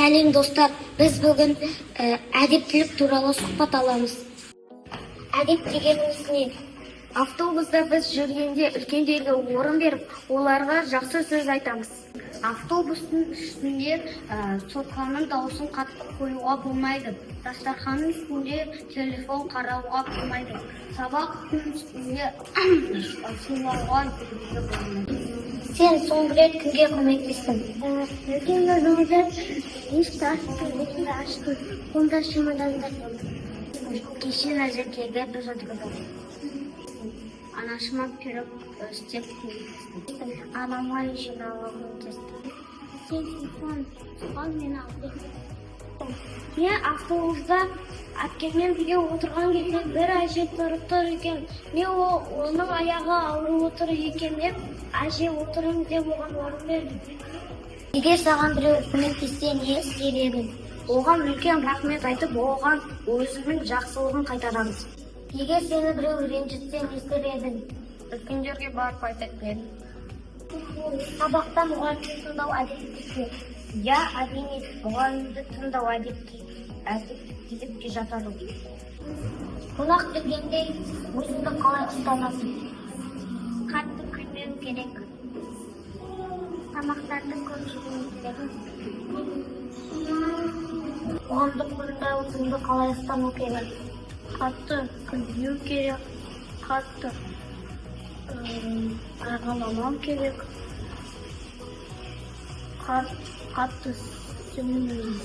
Сәлем достар, біз бүгін әдептілік туралы сұхбат аламыз. Әдеп дегеніміз не? Автобуста біз жүргенде үлкендерге орын беріп, оларға жақсы сөз айтамыз. Автобустың үстінде соққанның дауысын қатты қоюға болмайды. Дастарханның үстінде телефон қарауға болмайды. Сабақтың үстінде шулауға болмайды. Сен соңғы рет кімге көмектестің? Үлкен өзімді есікті ашты, онда чемодандар болды. Кеше әжекеге біз отырдық. Анашыма пирог істеп көмектестім. Анама жинауға көмектестім. Сен телефон соған мені алып. Мен автобуста әпкеммен бірге отырған кезде бір әже тұрып тұр екен. Мен оның аяғы ауырып отыр екен деп, әже отырым деп оған орын бердім. Егер саған біреу көмектессе, не істер едің? Оған үлкен рахмет айтып, оған өзінің жақсылығын қайтарамыз. Егер сені біреу ренжітсе, не істер едің? Үлкендерге барып айтып едім. Сабақта мұғалімді тыңдау әдетті. Я әрине мұғалімді тыңдау әдетті жатады. Қонақ келгенде өзіңді қалай ұстанасың? Қатты күлмеу керек. Тамақтарды көп жеу керек. Қоғамдық орында өзіңді қалай ұстану керек? Қатты күлмеу керек. Қатты ағаламау керек. Қатты сөйлемеу.